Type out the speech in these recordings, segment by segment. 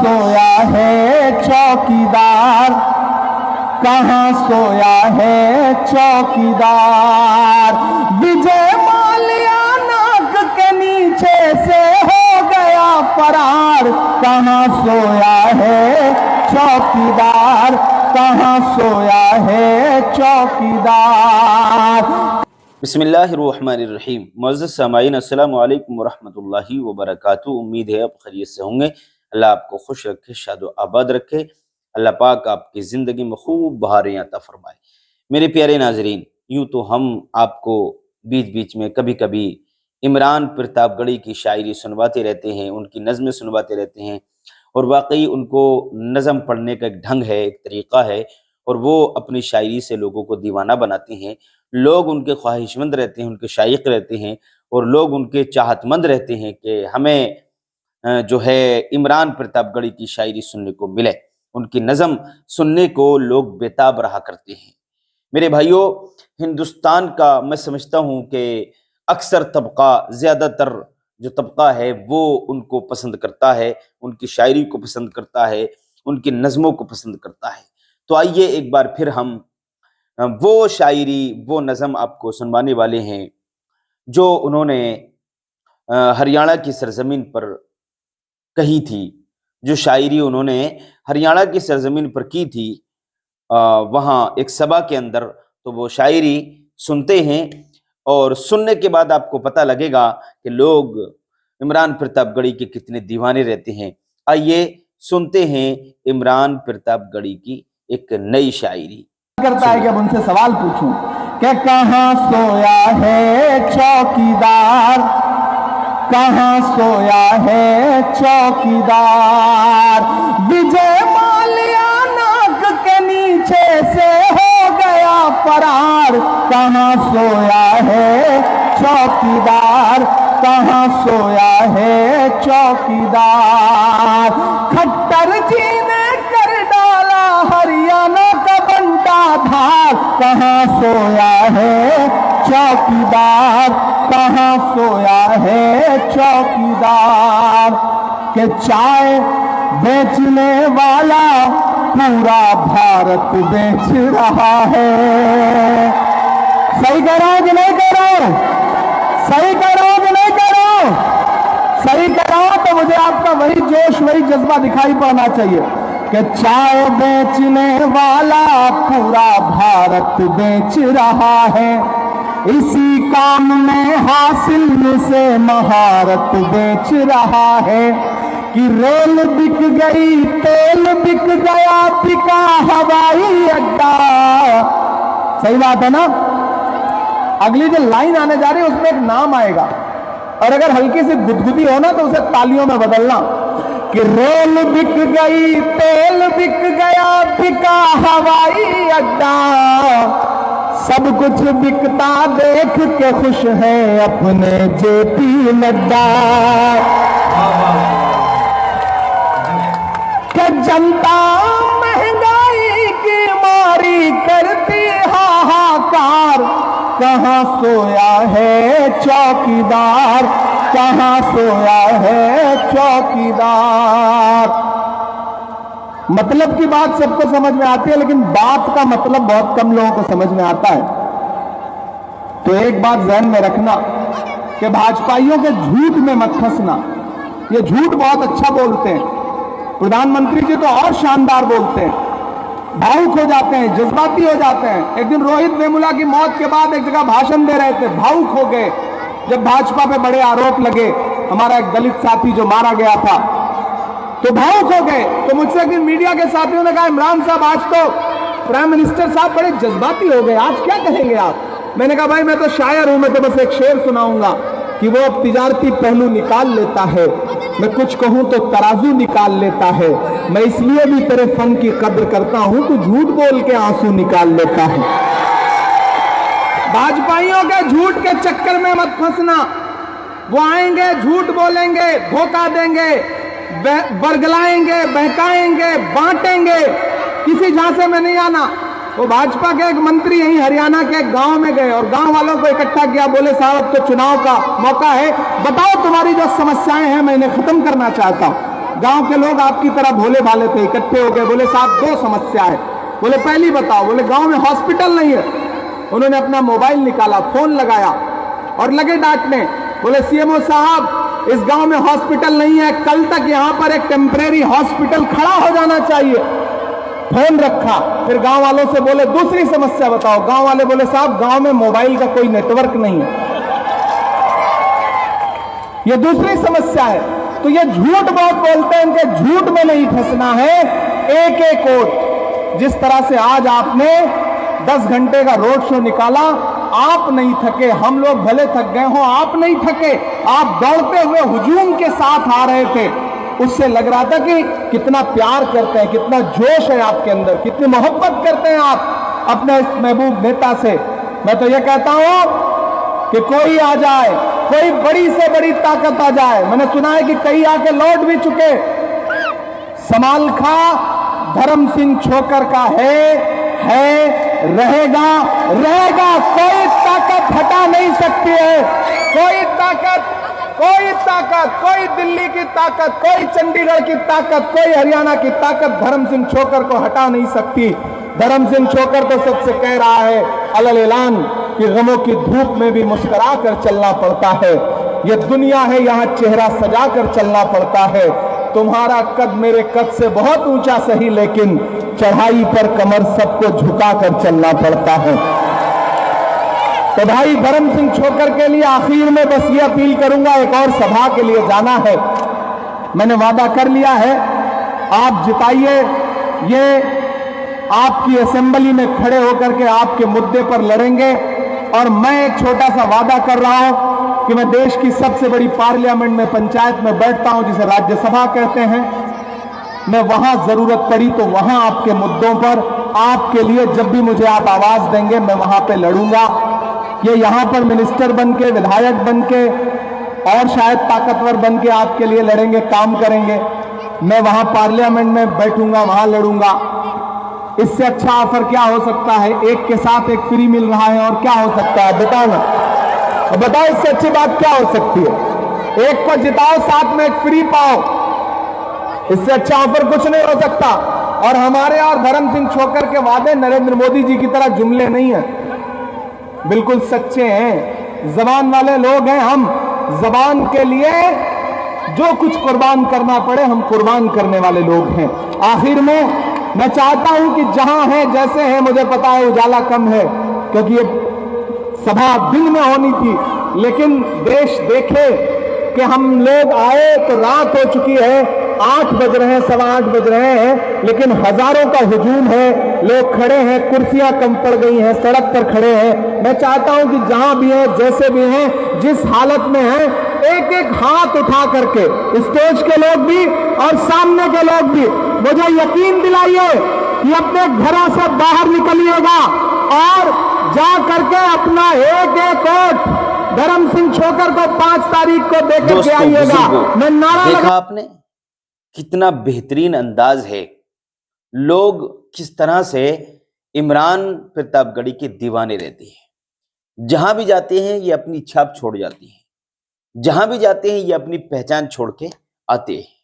सोया है चौकीदार, कहाँ सोया है चौकीदार। विजय माल्या नाक के नीचे से हो गया फरार, कहाँ सोया है चौकीदार, कहाँ सोया है चौकीदार। बिस्मिल्लाहिर्रहमानिर्रहीम। मुअज़्ज़ज़ सामाईन, अस्सलामु अलैकुम वरहमतुल्लाहि वबरकातुहू। उम्मीद है आप खैरियत से होंगे। अल्लाह आपको खुश रखे, शादो आबाद रखे। अल्लाह पाक आपकी ज़िंदगी में खूब बहारें अता फरमाए। मेरे प्यारे नाज़रीन, यूँ तो हम आपको बीच बीच में कभी कभी इमरान प्रतापगढ़ी की शायरी सुनवाते रहते हैं, उनकी नज़में सुनवाते रहते हैं, और वाकई उनको नज़म पढ़ने का एक ढंग है, एक तरीक़ा है, और वो अपनी शायरी से लोगों को दीवाना बनाते हैं। लोग उनके ख्वाहिशमंद रहते हैं, उनके शाइक़ रहते हैं, और लोग उनके चाहतमंद रहते हैं कि हमें जो है इमरान प्रतापगढ़ी की शायरी सुनने को मिले। उनकी नज़म सुनने को लोग बेताब रहा करते हैं। मेरे भाइयों, हिंदुस्तान का मैं समझता हूँ कि अक्सर तबका, ज़्यादातर जो तबका है वो उनको पसंद करता है, उनकी शायरी को पसंद करता है, उनकी नज़मों को पसंद करता है। तो आइए एक बार फिर हम वो शायरी, वो नज़म आपको सुनवाने वाले हैं जो उन्होंने हरियाणा की सरज़मीन पर कही थी। जो शायरी उन्होंने हरियाणा की सरज़मीन पर की थी, वहाँ एक सभा के अंदर। तो वो शायरी सुनते हैं और सुनने के बाद आपको पता लगेगा कि लोग इमरान प्रतापगढ़ी के कितने दीवाने रहते हैं। आइए सुनते हैं इमरान प्रतापगढ़ी की एक नई शायरी। करता है कि अब उनसे सवाल पूछूं कि कहाँ सोया है चौकीदार, कहाँ सोया है चौकीदार। विजय माल्या नाक के नीचे से हो गया फरार, कहाँ सोया है चौकीदार, कहाँ सोया है चौकीदार। खट्टर जी ने कर डाला हरियाणा का बंटा धार, कहाँ सोया है चौकीदार, कहाँ सोया है चौकीदार। के चाय बेचने वाला पूरा भारत बेच रहा है। सही कह रहा हूं कि नहीं कह रहा हूं? सही कह रहा हूं कि नहीं कह रहा हूं? सही कह रहा हूं तो मुझे आपका वही जोश, वही जज्बा दिखाई पड़ना चाहिए कि चाय बेचने वाला पूरा भारत बेच रहा है। इसी काम में हासिल से महारत बेच रहा है। कि रेल बिक गई, तेल बिक गया, बिका हवाई अड्डा। सही बात है ना? अगली जो लाइन आने जा रही है उसमें एक नाम आएगा, और अगर हल्की सी गुदगुदी हो ना तो उसे तालियों में बदलना। कि रेल बिक गई, तेल बिक गया, बिका हवाई अड्डा। सब कुछ बिकता देख के खुश है अपने जेपी नड्डा। कि जनता महंगाई की मारी करती हाहाकार, कहाँ सोया है चौकीदार, कहाँ सोया है चौकीदार। मतलब की बात सबको समझ में आती है, लेकिन बात का मतलब बहुत कम लोगों को समझ में आता है। तो एक बात ध्यान में रखना कि भाजपाइयों के झूठ में मत फंसना। ये झूठ बहुत अच्छा बोलते हैं, प्रधानमंत्री जी तो और शानदार बोलते हैं, भावुक हो जाते हैं, जज्बाती हो जाते हैं। एक दिन रोहित वेमुला की मौत के बाद एक जगह भाषण दे रहे थे, भावुक हो गए। जब भाजपा पे बड़े आरोप लगे, हमारा एक दलित साथी जो मारा गया था, तो भावुक हो गए। तो मुझसे एक दिन मीडिया के साथियों ने कहा, इमरान साहब आज तो प्राइम मिनिस्टर साहब बड़े जज्बाती हो गए, आज क्या कहेंगे आप? मैंने कहा भाई मैं तो शायर हूं, मैं तो बस एक शेर सुनाऊंगा कि वो अब तिजारती पहलू निकाल लेता है, मैं कुछ कहूं तो तराजू निकाल लेता है। मैं इसलिए भी तेरे फन की कद्र करता हूं, तू झूठ बोल के आंसू निकाल लेता है। भाजपाइयों के झूठ के चक्कर में मत फंसना। वो आएंगे, झूठ बोलेंगे, धोखा देंगे, बरगलाएंगे, बहकाएंगे, बांटेंगे, किसी झांसे में नहीं आना। वो भाजपा के एक मंत्री यहीं हरियाणा के एक गांव में गए और गांव वालों को इकट्ठा किया, बोले साहब तो चुनाव का मौका है, बताओ तुम्हारी जो समस्याएं हैं मैं इन्हें खत्म करना चाहता हूं। गांव के लोग आपकी तरह भोले भाले थे, इकट्ठे हो गए, बोले साहब 2 समस्या है। बोले पहली बताओ। बोले गांव में हॉस्पिटल नहीं है। उन्होंने अपना मोबाइल निकाला, फोन लगाया और लगे डांटने। बोले सीएमओ साहब इस गांव में हॉस्पिटल नहीं है, कल तक यहां पर एक टेम्परेरी हॉस्पिटल खड़ा हो जाना चाहिए। फोन रखा, फिर गांव वालों से बोले दूसरी समस्या बताओ। गांव वाले बोले साहब गांव में मोबाइल का कोई नेटवर्क नहीं है। ये दूसरी समस्या है। तो ये झूठ बहुत बोलते हैं, इनके झूठ में नहीं फंसना है। एक एक वोट, जिस तरह से आज आपने 10 घंटे का रोड शो निकाला, आप नहीं थके, हम लोग भले थक गए हो, आप नहीं थके। आप दौड़ते हुए हुजूम के साथ आ रहे थे, उससे लग रहा था कि कितना प्यार करते हैं, कितना जोश है आपके अंदर, कितनी मोहब्बत करते हैं आप अपने इस महबूब नेता से। मैं तो ये कहता हूं कि कोई आ जाए, कोई बड़ी से बड़ी ताकत आ जाए। मैंने सुना है कि कई आके लौट भी चुके। समालखा धर्म सिंह छोकर का है, रहेगा रहेगा। कोई ताकत हटा नहीं सकती है। कोई ताकत, कोई दिल्ली की ताकत, कोई चंडीगढ़ की ताकत, कोई हरियाणा की ताकत धर्म सिंह छोकर को हटा नहीं सकती। धर्म सिंह छोकर तो सबसे कह रहा है अलल ऐलान कि गमों की धूप में भी मुस्कुरा कर चलना पड़ता है। ये दुनिया है, यहाँ चेहरा सजा कर चलना पड़ता है। तुम्हारा कद मेरे कद से बहुत ऊंचा सही, लेकिन चढ़ाई पर कमर सबको झुका कर चलना पड़ता है। तो भाई धर्म सिंह छोकर के लिए आखिर में बस ये अपील करूंगा, एक और सभा के लिए जाना है, मैंने वादा कर लिया है। आप जिताइए, ये आपकी असेंबली में खड़े होकर के आपके मुद्दे पर लड़ेंगे। और मैं एक छोटा सा वादा कर रहा हूं कि मैं देश की सबसे बड़ी पार्लियामेंट में, पंचायत में बैठता हूं, जिसे राज्यसभा कहते हैं। मैं वहां जरूरत पड़ी तो वहां आपके मुद्दों पर, आपके लिए जब भी मुझे आप आवाज देंगे मैं वहां पे लड़ूंगा। ये यहां पर मिनिस्टर बन के, विधायक बन के और शायद ताकतवर बन के आपके लिए लड़ेंगे, काम करेंगे। मैं वहां पार्लियामेंट में बैठूंगा, वहां लड़ूंगा। इससे अच्छा ऑफर क्या हो सकता है? एक के साथ एक फ्री मिल रहा है, और क्या हो सकता है बताओ ना, बताओ इससे अच्छी बात क्या हो सकती है? एक को जिताओ, साथ में एक फ्री पाओ, इससे अच्छा ऑफर कुछ नहीं हो सकता। और हमारे और धर्म सिंह छोकर के वादे नरेंद्र मोदी जी की तरह जुमले नहीं है, बिल्कुल सच्चे हैं। जबान वाले लोग हैं हम, जबान के लिए जो कुछ कुर्बान करना पड़े हम कुर्बान करने वाले लोग हैं। आखिर में मैं चाहता हूं कि जहां है, जैसे है, मुझे पता है उजाला कम है क्योंकि ये सभा दिन में होनी थी, लेकिन देश देखे कि हम लोग आए तो रात हो चुकी है, 8 बज रहे हैं, 8:15 बज रहे हैं, लेकिन हजारों का हुजूम है, लोग खड़े हैं, कुर्सियां कम पड़ गई हैं, सड़क पर खड़े हैं। मैं चाहता हूं कि जहां भी है, जैसे भी हैं, जिस हालत में है, एक एक हाथ उठा करके, स्टेज के लोग भी और सामने के लोग भी, मुझे यकीन दिलाइए कि अपने घरों से बाहर निकलिएगा और जा करके अपना एक एक वोट धर्म सिंह छोकर को 5 तारीख को देकर के आइएगा। मैं नारा देखा आपने कितना बेहतरीन अंदाज है, लोग किस तरह से इमरान प्रतापगढ़ी के दीवाने रहते हैं। जहां भी जाते हैं ये अपनी छाप छोड़ जाते हैं, जहां भी जाते हैं ये अपनी पहचान छोड़ के आते हैं,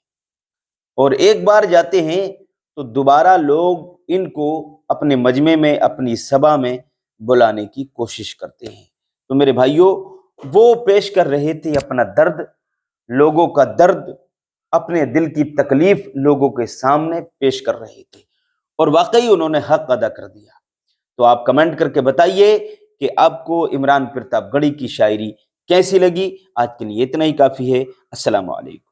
और एक बार जाते हैं तो दोबारा लोग इनको अपने मजमे में, अपनी सभा में बुलाने की कोशिश करते हैं। तो मेरे भाइयों, वो पेश कर रहे थे अपना दर्द, लोगों का दर्द, अपने दिल की तकलीफ लोगों के सामने पेश कर रहे थे, और वाकई उन्होंने हक अदा कर दिया। तो आप कमेंट करके बताइए कि आपको इमरान प्रतापगढ़ी की शायरी कैसी लगी। आज के लिए इतना ही काफी है। अस्सलाम वालेकुम।